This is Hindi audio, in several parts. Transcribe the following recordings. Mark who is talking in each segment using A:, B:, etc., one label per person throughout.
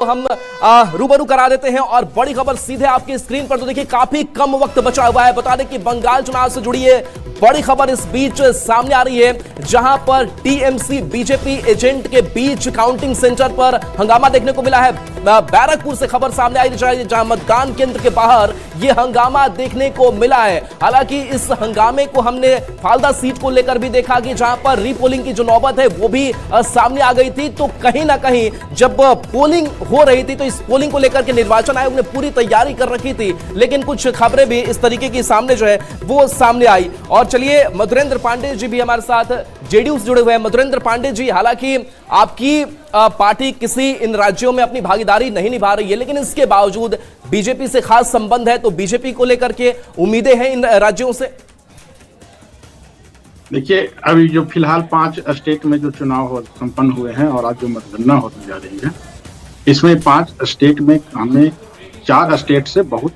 A: हम रूबरू करा देते हैं और बड़ी खबर सीधे आपकी स्क्रीन पर। तो देखिए काफी कम वक्त बचा हुआ है। बता दें कि बंगाल चुनाव से जुड़ी है बड़ी खबर इस बीच सामने आ रही है, जहां पर टीएमसी बीजेपी एजेंट के बीच काउंटिंग सेंटर पर हंगामा देखने को मिला है। बैरकपुर से खबर सामने आई जहां मतदान केंद्र के बाहर यह हंगामा देखने को मिला है। हालांकि इस हंगामे को हमने फालदा सीट को लेकर भी देखा कि जहां पर रीपोलिंग की जो नौबत है वो भी सामने आ गई थी। तो कहीं ना कहीं जब पोलिंग हो रही थी तो इस पोलिंग को लेकर के निर्वाचन आयोग ने पूरी तैयारी कर रखी थी, लेकिन कुछ खबरें भी इस तरीके की सामने जो है वो सामने आई। और चलिए मधुरेंद्र पांडे जी भी हमारे साथ जेडीयू से जुड़े हुए हैं। मधुरेंद्र पांडे जी, हालांकि आपकी पार्टी किसी इन राज्यों में अपनी भागीदारी नहीं निभा रही है, लेकिन इसके बावजूद बीजेपी से खास संबंध है, तो बीजेपी को लेकर के उम्मीदें हैं इन राज्यों से?
B: देखिए, अभी जो फिलहाल 5 स्टेट में जो चुनाव संपन्न हुए हैं और आज जो मतगणना होने जा रही है, इसमें 5 स्टेट में हमें 4 स्टेट से बहुत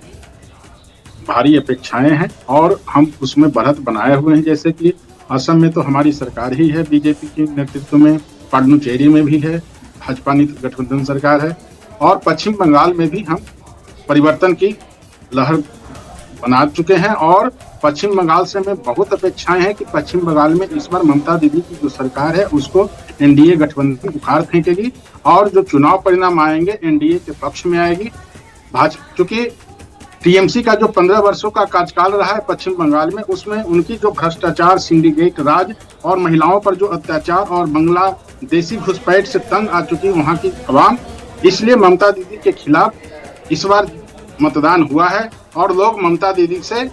B: भारी अपेक्षाएं हैं और हम उसमें बढ़त बनाए हुए हैं। जैसे कि असम में तो हमारी सरकार ही है, बीजेपी के नेतृत्व में, पुडुचेरी में भी है, भाजपा गठबंधन सरकार है, और पश्चिम बंगाल में भी हम परिवर्तन की लहर बना चुके हैं। और पश्चिम बंगाल से हमें बहुत अपेक्षाएं हैं कि पश्चिम बंगाल में इस बार ममता दीदी की जो सरकार है उसको एनडीए गठबंधन उखाड़ फेंकेगी और जो चुनाव परिणाम आएंगे एनडीए के पक्ष में आएगी। क्योंकि टीएमसी का जो 15 वर्षों का कार्यकाल रहा है पश्चिम बंगाल में, उसमें उनकी जो भ्रष्टाचार, सिंडिकेट राज और महिलाओं पर जो अत्याचार और बांग्लादेशी घुसपैठ से तंग आ चुकी वहां की अवाम, इसलिए ममता दीदी के खिलाफ इस बार मतदान हुआ है और लोग ममता दीदी से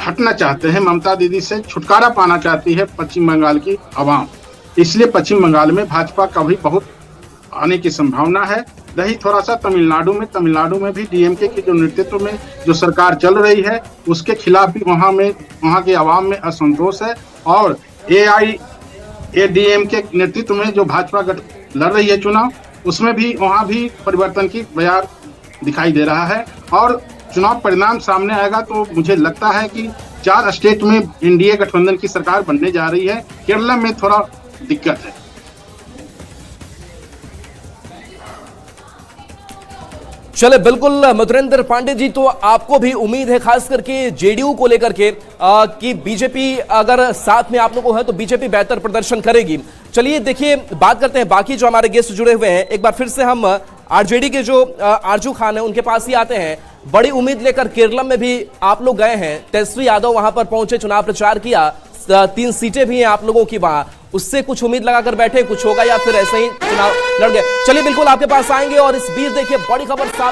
B: हटना चाहते हैं, ममता दीदी से छुटकारा पाना चाहती है पश्चिम बंगाल की अवाम। इसलिए पश्चिम बंगाल में भाजपा का भी बहुत आने की संभावना है। रही थोड़ा सा तमिलनाडु में भी डीएमके के जो नेतृत्व में जो सरकार चल रही है उसके खिलाफ भी वहां के अवाम में असंतोष है। और एआईएडीएमके के नेतृत्व में जो भाजपा लड़ रही है चुनाव, उसमें भी वहां भी परिवर्तन की बयार दिखाई दे रहा है। और चुनाव परिणाम सामने आएगा तो मुझे लगता है कि 4 स्टेट में एनडीए गठबंधन की सरकार बनने जा रही है। केरला में थोड़ा दिक्कत है।
A: चले, बिल्कुल मधुरेंद्र पांडे जी, तो आपको भी उम्मीद है खास करके जेडीयू को लेकर के कि बीजेपी अगर साथ में आप लोगों को है तो बीजेपी बेहतर प्रदर्शन करेगी। चलिए देखिए, बात करते हैं बाकी जो हमारे गेस्ट जुड़े हुए हैं। एक बार फिर से हम आरजेडी के जो आरजू खान है उनके पास ही आते हैं। बड़ी उम्मीद लेकर केरला में भी आप लोग गए हैं, तेजस्वी यादव वहां पर पहुंचे, चुनाव प्रचार किया, 3 सीटें भी हैं आप लोगों की वहां, उससे कुछ उम्मीद लगाकर बैठे, कुछ होगा या फिर ऐसे ही चुनाव लड़ गए? चलिए बिल्कुल आपके पास आएंगे। और इस बीच देखिए बड़ी खबर सामने